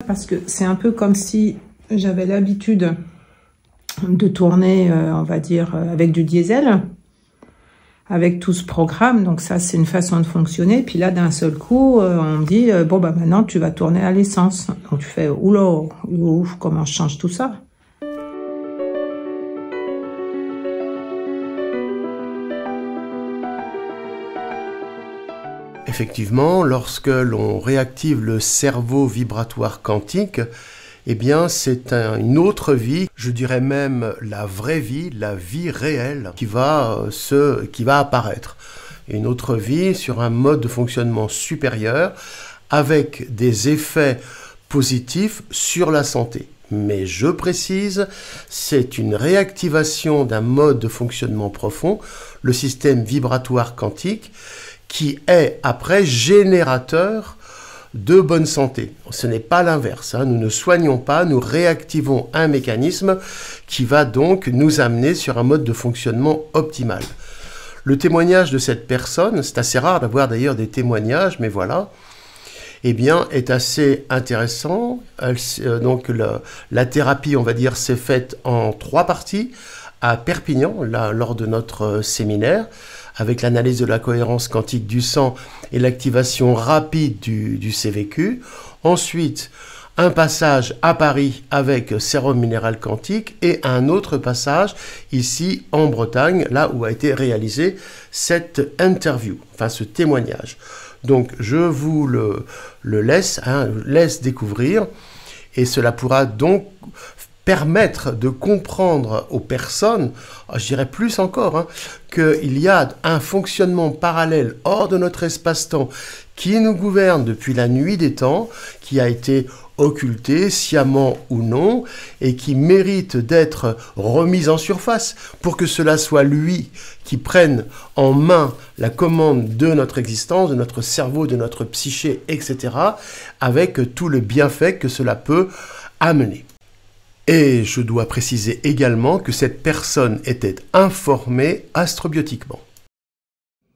Parce que c'est un peu comme si j'avais l'habitude de tourner, on va dire, avec du diesel, avec tout ce programme. Donc ça, c'est une façon de fonctionner. Puis là, d'un seul coup, on me dit, bon, bah maintenant, tu vas tourner à l'essence. Donc tu fais, oula, ouf, comment je change tout ça? Effectivement, lorsque l'on réactive le cerveau vibratoire quantique, eh bien, c'est une autre vie, je dirais même la vraie vie, la vie réelle, qui va apparaître. Une autre vie sur un mode de fonctionnement supérieur, avec des effets positifs sur la santé. Mais je précise, c'est une réactivation d'un mode de fonctionnement profond, le système vibratoire quantique, qui est après générateur de bonne santé. Ce n'est pas l'inverse, hein. Nous ne soignons pas, nous réactivons un mécanisme qui va donc nous amener sur un mode de fonctionnement optimal. Le témoignage de cette personne, c'est assez rare d'avoir d'ailleurs des témoignages, mais voilà, eh bien, est assez intéressant. Donc la thérapie, on va dire, s'est faite en 3 parties à Perpignan, là, lors de notre séminaire, avec l'analyse de la cohérence quantique du sang et l'activation rapide du CVQ. Ensuite, un passage à Paris avec sérum minéral quantique et un autre passage ici en Bretagne, là où a été réalisée cette interview, enfin ce témoignage. Donc je vous le laisse découvrir et cela pourra donc permettre de comprendre aux personnes, je dirais plus encore, qu'il y a un fonctionnement parallèle hors de notre espace-temps qui nous gouverne depuis la nuit des temps, qui a été occulté, sciemment ou non, et qui mérite d'être remis en surface pour que cela soit lui qui prenne en main la commande de notre existence, de notre cerveau, de notre psyché, etc., avec tout le bienfait que cela peut amener. Et je dois préciser également que cette personne était informée astrobiotiquement.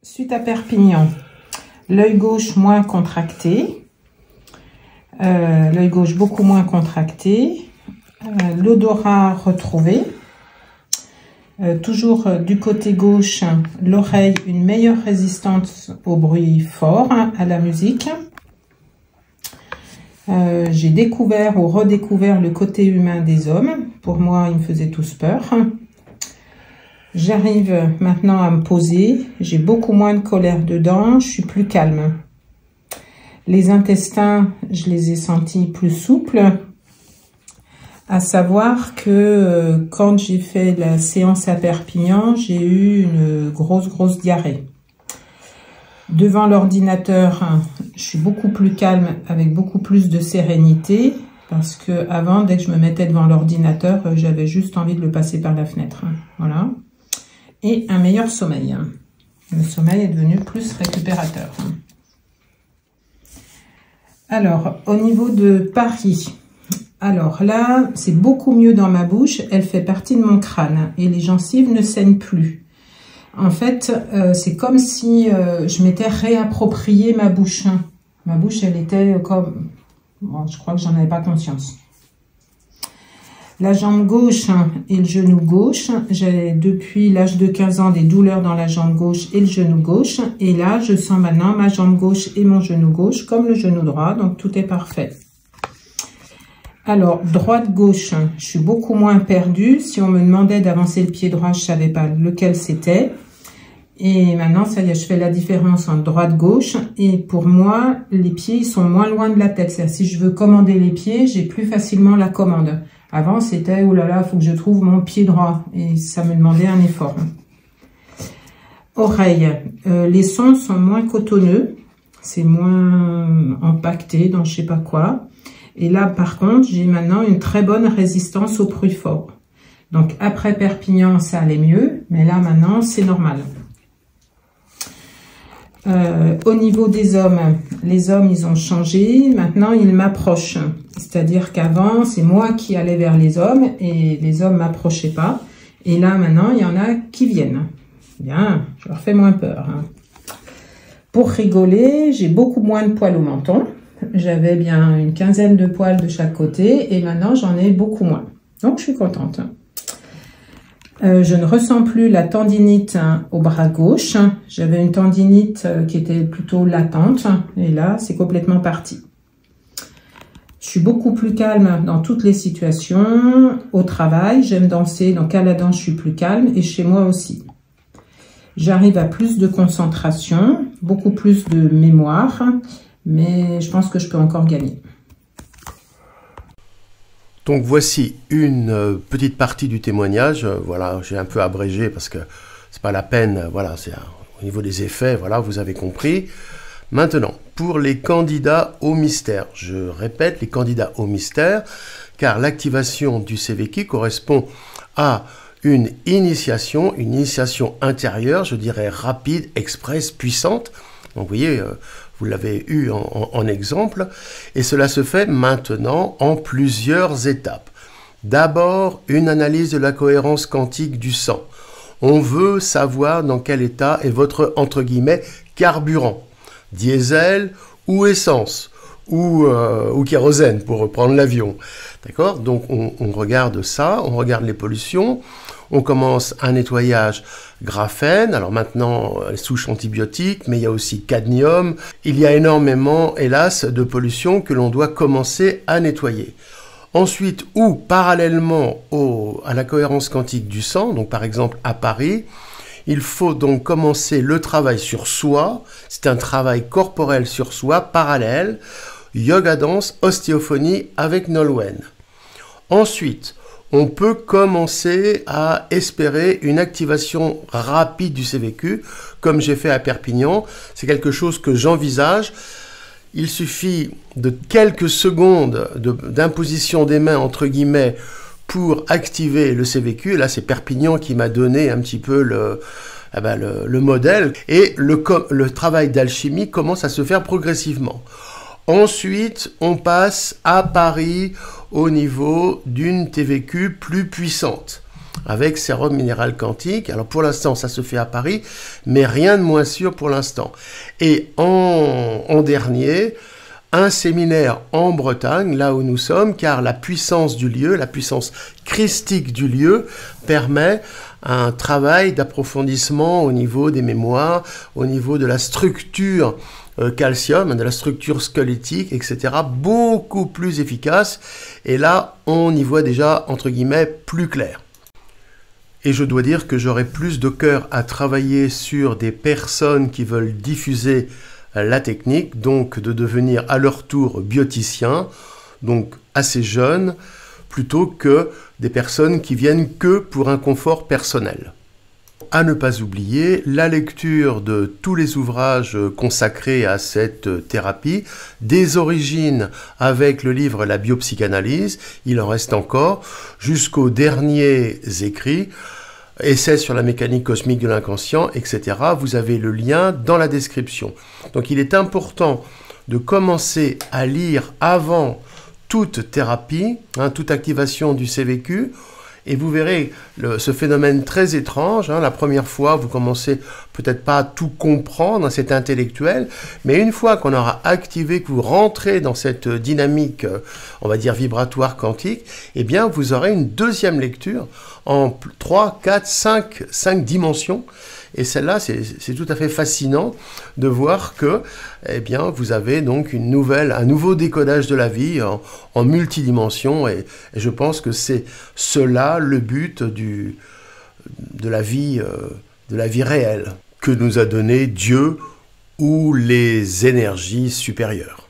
Suite à Perpignan, l'œil gauche moins contracté, l'œil gauche beaucoup moins contracté, l'odorat retrouvé, toujours du côté gauche, l'oreille une meilleure résistance au bruit fort, à la musique. J'ai découvert ou redécouvert le côté humain des hommes. Pour moi, ils me faisaient tous peur. J'arrive maintenant à me poser. J'ai beaucoup moins de colère dedans. Je suis plus calme. Les intestins, je les ai sentis plus souples. À savoir que quand j'ai fait la séance à Perpignan, j'ai eu une grosse diarrhée. Devant l'ordinateur, je suis beaucoup plus calme, avec beaucoup plus de sérénité, parce que avant, dès que je me mettais devant l'ordinateur, j'avais juste envie de le passer par la fenêtre. Voilà. Et un meilleur sommeil. Le sommeil est devenu plus récupérateur. Alors, au niveau de Paris, alors là, c'est beaucoup mieux dans ma bouche. Elle fait partie de mon crâne et les gencives ne saignent plus. En fait, c'est comme si je m'étais réapproprié ma bouche. Ma bouche, elle était comme... Bon, je crois que j'en avais pas conscience. La jambe gauche et le genou gauche. J'ai depuis l'âge de 15 ans des douleurs dans la jambe gauche et le genou gauche. Et là, je sens maintenant ma jambe gauche et mon genou gauche comme le genou droit. Donc, tout est parfait. Alors, droite-gauche, je suis beaucoup moins perdue. Si on me demandait d'avancer le pied droit, je savais pas lequel c'était. Et maintenant, ça y est, je fais la différence entre droite-gauche. Et pour moi, les pieds, ils sont moins loin de la tête. C'est-à-dire, si je veux commander les pieds, j'ai plus facilement la commande. Avant, c'était, oh là là, il faut que je trouve mon pied droit. Et ça me demandait un effort. Oreilles. Les sons sont moins cotonneux. C'est moins empaqueté dans je sais pas quoi. Et là, par contre, j'ai maintenant une très bonne résistance au bruit fort. Donc, après Perpignan, ça allait mieux. Mais là, maintenant, c'est normal. Au niveau des hommes, les hommes, ils ont changé. Maintenant, ils m'approchent. C'est-à-dire qu'avant, c'est moi qui allais vers les hommes et les hommes m'approchaient pas. Et là, maintenant, il y en a qui viennent. Bien, je leur fais moins peur. Pour rigoler, j'ai beaucoup moins de poils au menton. j'avais bien une quinzaine de poils de chaque côté et maintenant j'en ai beaucoup moins. Donc je suis contente. Je ne ressens plus la tendinite au bras gauche. J'avais une tendinite qui était plutôt latente et là c'est complètement parti. Je suis beaucoup plus calme dans toutes les situations. Au travail, j'aime danser, donc à la danse je suis plus calme et chez moi aussi. J'arrive à plus de concentration, beaucoup plus de mémoire, mais je pense que je peux encore gagner. Donc voici une petite partie du témoignage. Voilà, j'ai un peu abrégé parce que c'est pas la peine. Voilà, c'est au niveau des effets. Voilà, vous avez compris. Maintenant, pour les candidats au mystère, je répète, les candidats au mystère, car l'activation du CVQ correspond à une initiation intérieure, je dirais rapide, express, puissante. Donc vous voyez, vous l'avez eu en exemple, et cela se fait maintenant en plusieurs étapes. D'abord, une analyse de la cohérence quantique du sang. On veut savoir dans quel état est votre, entre guillemets, carburant. Diesel ou essence, ou kérosène pour reprendre l'avion. D'accord? Donc on regarde ça, on regarde les pollutions, on commence un nettoyage graphène, alors maintenant souche antibiotiques, mais il y a aussi cadmium, il y a énormément, hélas, de pollutions que l'on doit commencer à nettoyer. Ensuite, ou parallèlement à la cohérence quantique du sang, donc par exemple à Paris, il faut donc commencer le travail sur soi, c'est un travail corporel sur soi, parallèle, yoga danse, ostéophonie avec Nolwenn. Ensuite, on peut commencer à espérer une activation rapide du CVQ, comme j'ai fait à Perpignan. C'est quelque chose que j'envisage. Il suffit de quelques secondes d'imposition des mains, entre guillemets, pour activer le CVQ. Là, c'est Perpignan qui m'a donné un petit peu le modèle. Et le travail d'alchimie commence à se faire progressivement. Ensuite, on passe à Paris au niveau d'une TVQ plus puissante, avec sérum minéral quantique. Alors pour l'instant, ça se fait à Paris, mais rien de moins sûr pour l'instant. Et en dernier, un séminaire en Bretagne, là où nous sommes, car la puissance du lieu, la puissance christique du lieu, permet un travail d'approfondissement au niveau des mémoires, au niveau de la structure calcium, de la structure squelettique, etc., beaucoup plus efficace. Et là, on y voit déjà, entre guillemets, plus clair. Et je dois dire que j'aurai plus de cœur à travailler sur des personnes qui veulent diffuser la technique, donc de devenir à leur tour bioticien, donc assez jeunes, plutôt que des personnes qui viennent que pour un confort personnel. À ne pas oublier la lecture de tous les ouvrages consacrés à cette thérapie, des origines avec le livre La biopsychanalyse, il en reste encore, jusqu'aux derniers écrits, Essais sur la mécanique cosmique de l'inconscient, etc. Vous avez le lien dans la description. Donc il est important de commencer à lire avant toute thérapie, toute activation du CVQ, et vous verrez ce phénomène très étrange. La première fois, vous commencez peut-être pas à tout comprendre, c'est intellectuel, mais une fois qu'on aura activé, que vous rentrez dans cette dynamique, on va dire vibratoire quantique, eh bien vous aurez une deuxième lecture en 3, 4, 5 dimensions. Et celle-là, c'est tout à fait fascinant de voir que, eh bien, vous avez donc un nouveau décodage de la vie en multidimension. Et je pense que c'est cela le but de la vie réelle que nous a donné Dieu ou les énergies supérieures.